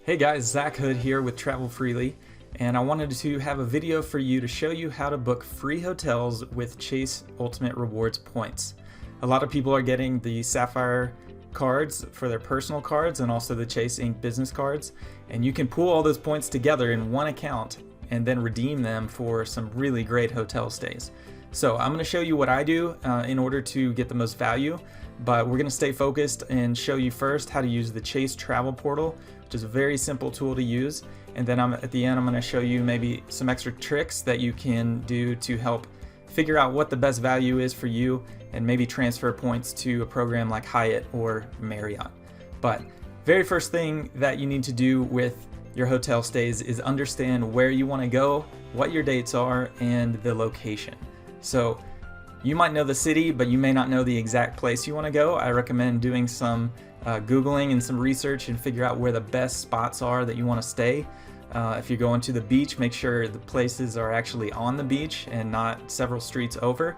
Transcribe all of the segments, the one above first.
Hey guys, Zach Hood here with Travel Freely, and I wanted to have a video for you to show you how to book free hotels with Chase Ultimate Rewards points. A lot of people are getting the Sapphire cards for their personal cards and also the Chase Ink business cards, and you can pool all those points together in one account and then redeem them for some really great hotel stays. So I'm going to show you what I do in order to get the most value, but we're going to stay focused and show you first how to use the Chase Travel Portal, which is a very simple tool to use, and then at the end I'm going to show you maybe some extra tricks that you can do to help figure out what the best value is for you and maybe transfer points to a program like Hyatt or Marriott. But very first thing that you need to do with your hotel stays is understand where you want to go, what your dates are, and the location. So you might know the city, but you may not know the exact place you want to go. I recommend doing some Googling and some research and figure out where the best spots are that you want to stay. If you're going to the beach, make sure the places are actually on the beach and not several streets over.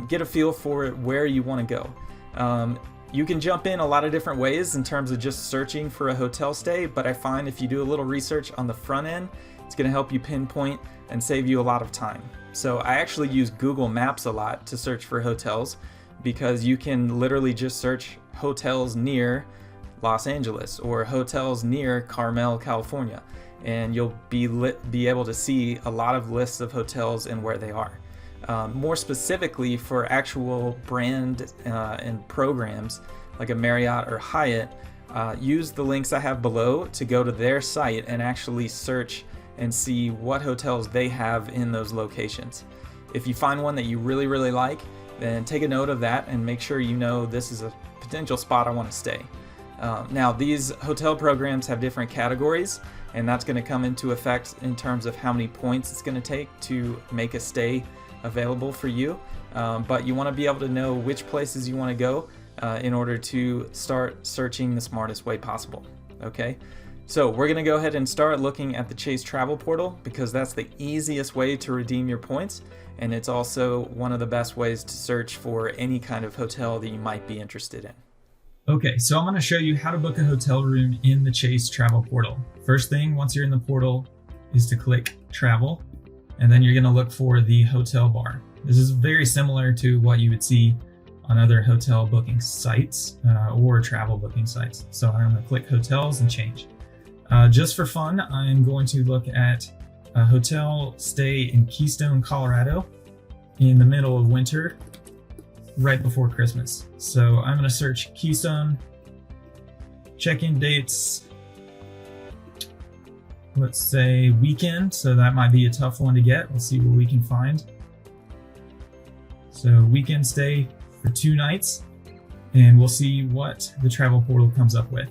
Get a feel for where you want to go. You can jump in a lot of different ways in terms of just searching for a hotel stay, but I find if you do a little research on the front end, it's going to help you pinpoint and save you a lot of time. So I actually use Google Maps a lot to search for hotels because you can literally just search hotels near Los Angeles or hotels near Carmel, California, and you'll be able to see a lot of lists of hotels and where they are. More specifically for actual brand and programs like a Marriott or Hyatt, use the links I have below to go to their site and actually search and see what hotels they have in those locations. If you find one that you really like, then take a note of that and make sure you know this is a potential spot I want to stay. Now these hotel programs have different categories, and that's going to come into effect in terms of how many points it's going to take to make a stay available for you. But you want to be able to know which places you want to go in order to start searching the smartest way possible. Okay? So we're going to go ahead and start looking at the Chase Travel Portal because that's the easiest way to redeem your points, and it's also one of the best ways to search for any kind of hotel that you might be interested in. Okay, so I'm going to show you how to book a hotel room in the Chase Travel Portal. First thing, once you're in the portal, is to click Travel, and then you're going to look for the hotel bar. This is very similar to what you would see on other hotel booking sites or travel booking sites. So I'm going to click Hotels and change. Just for fun, I'm going to look at a hotel stay in Keystone, Colorado in the middle of winter, right before Christmas. So I'm going to search Keystone, check-in dates, let's say weekend, so that might be a tough one to get. Let's see what we can find. So weekend stay for 2 nights, and we'll see what the travel portal comes up with.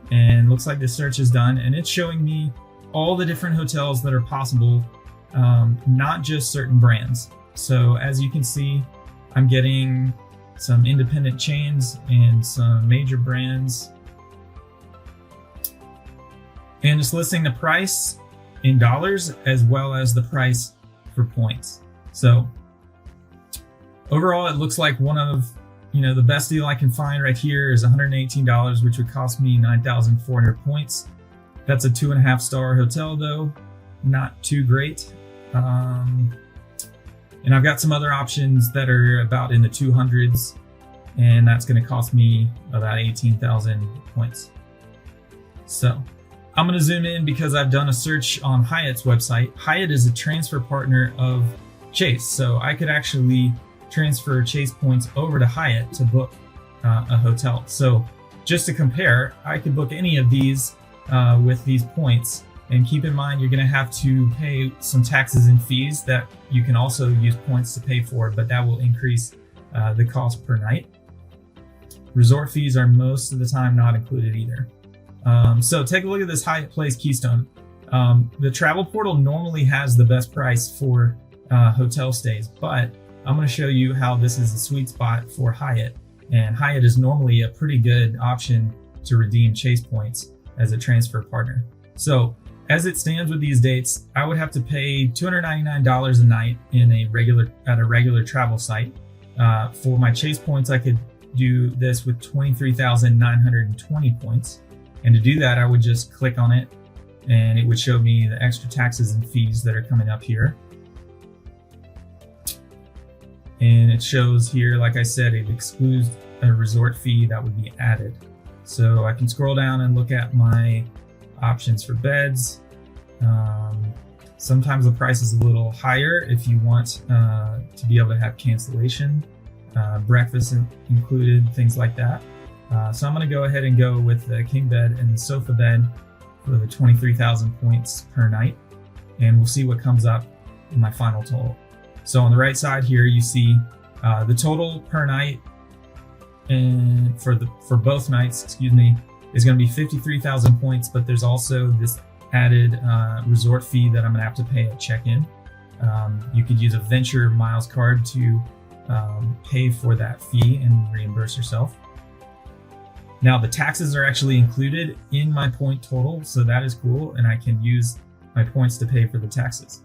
And looks like the search is done, and it's showing me all the different hotels that are possible, not just certain brands. So as you can see, I'm getting some independent chains and some major brands, and it's listing the price in dollars as well as the price for points. So overall, it looks like one of the best deal I can find right here is $118, which would cost me 9,400 points. That's a 2.5-star hotel though, not too great. And I've got some other options that are about in the 200s, and that's going to cost me about 18,000 points. So I'm going to zoom in because I've done a search on Hyatt's website. Hyatt is a transfer partner of Chase, so I could actually transfer Chase points over to Hyatt to book a hotel. So just to compare, I could book any of these with these points, and keep in mind you're going to have to pay some taxes and fees that you can also use points to pay for, but that will increase the cost per night. Resort fees are most of the time not included either. So take a look at this Hyatt Place Keystone. The travel portal normally has the best price for hotel stays, but I'm going to show you how this is a sweet spot for Hyatt, and Hyatt is normally a pretty good option to redeem Chase points as a transfer partner. So as it stands with these dates, I would have to pay $299 a night at a regular travel site. For my Chase points, I could do this with 23,920 points. And to do that, I would just click on it and it would show me the extra taxes and fees that are coming up here. And it shows here, like I said, it excludes a resort fee that would be added. So I can scroll down and look at my options for beds. Sometimes the price is a little higher if you want to be able to have cancellation, breakfast included, things like that. So I'm going to go ahead and go with the king bed and the sofa bed for the 23,000 points per night, and we'll see what comes up in my final total. So on the right side here, you see the total per night, and for both nights, is going to be 53,000 points. But there's also this added resort fee that I'm going to have to pay at check-in. You could use a Venture Miles card to pay for that fee and reimburse yourself. Now the taxes are actually included in my point total, so that is cool, and I can use my points to pay for the taxes.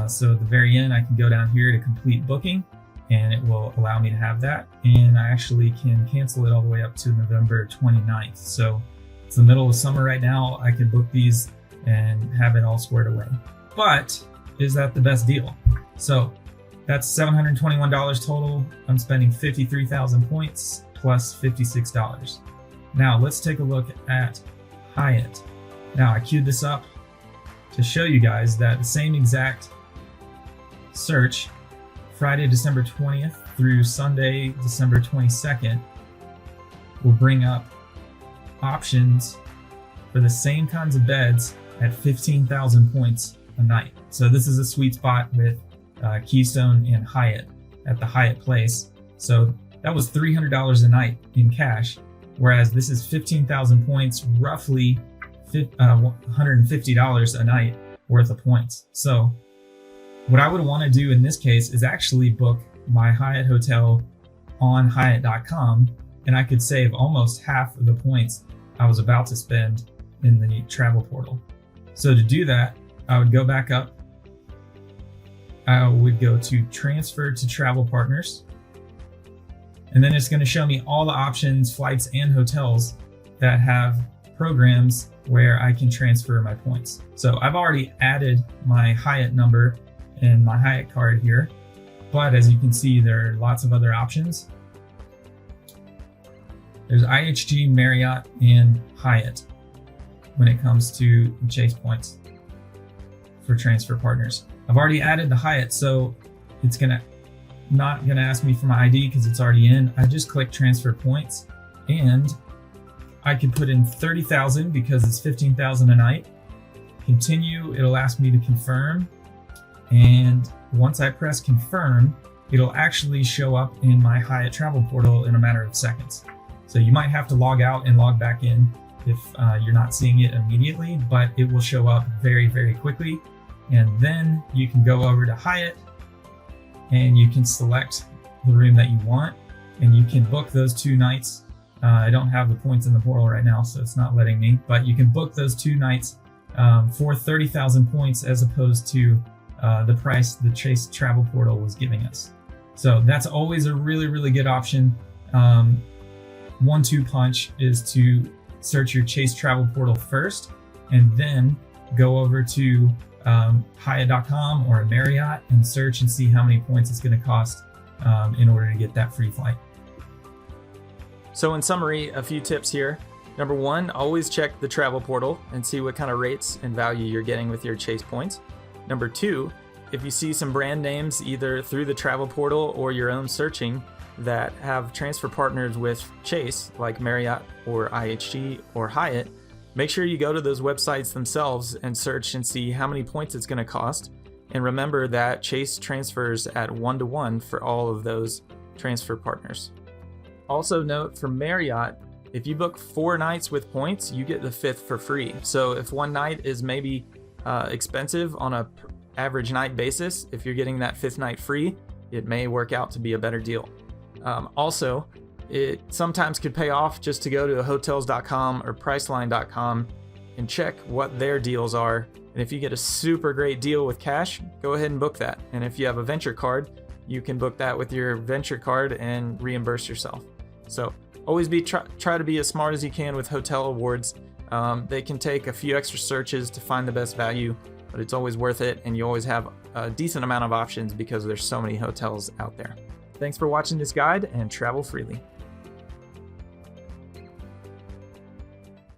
So at the very end, I can go down here to complete booking, and it will allow me to have that. And I actually can cancel it all the way up to November 29th. So it's the middle of summer right now. I can book these and have it all squared away. But is that the best deal? So that's $721 total. I'm spending 53,000 points plus $56. Now let's take a look at Hyatt. Now I queued this up to show you guys that the same exact search, Friday, December 20th through Sunday, December 22nd, will bring up options for the same kinds of beds at 15,000 points a night. So this is a sweet spot with Keystone and Hyatt at the Hyatt Place. So that was $300 a night in cash, whereas this is 15,000 points, roughly $150 a night worth of points. So what I would want to do in this case is actually book my Hyatt hotel on Hyatt.com, and I could save almost half of the points I was about to spend in the travel portal. So to do that, I would go back up. I would go to transfer to travel partners. And then it's going to show me all the options, flights and hotels that have programs where I can transfer my points. So I've already added my Hyatt number and my Hyatt card here, but as you can see, there are lots of other options. There's IHG, Marriott, and Hyatt when it comes to Chase points for transfer partners. I've already added the Hyatt, so it's not gonna ask me for my ID because it's already in. I just click transfer points, and I can put in 30,000 because it's 15,000 a night. Continue, it'll ask me to confirm. And once I press confirm, it'll actually show up in my Hyatt travel portal in a matter of seconds. So you might have to log out and log back in if you're not seeing it immediately, but it will show up very, very quickly. And then you can go over to Hyatt and you can select the room that you want, and you can book those 2 nights. I don't have the points in the portal right now, so it's not letting me, but you can book those 2 nights for 30,000 points as opposed to the price the Chase travel portal was giving us. So that's always a really, really good option. 1-2 punch is to search your Chase travel portal first, and then go over to Hyatt.com or Marriott and search and see how many points it's going to cost in order to get that free flight. So in summary, a few tips here. Number 1, always check the travel portal and see what kind of rates and value you're getting with your Chase points. Number 2, if you see some brand names either through the travel portal or your own searching that have transfer partners with Chase, like Marriott or IHG or Hyatt, make sure you go to those websites themselves and search and see how many points it's going to cost. And remember that Chase transfers at 1-to-1 for all of those transfer partners. Also note for Marriott, if you book 4 nights with points, you get the 5th for free. So if one night is maybe expensive on a average night basis, if you're getting that 5th night free, it may work out to be a better deal. Also, it sometimes could pay off just to go to hotels.com or priceline.com and check what their deals are. And if you get a super great deal with cash, go ahead and book that. And if you have a Venture card, you can book that with your Venture card and reimburse yourself. So always try to be as smart as you can with hotel awards. They can take a few extra searches to find the best value, but it's always worth it, and you always have a decent amount of options because there's so many hotels out there. Thanks for watching this guide, and travel freely.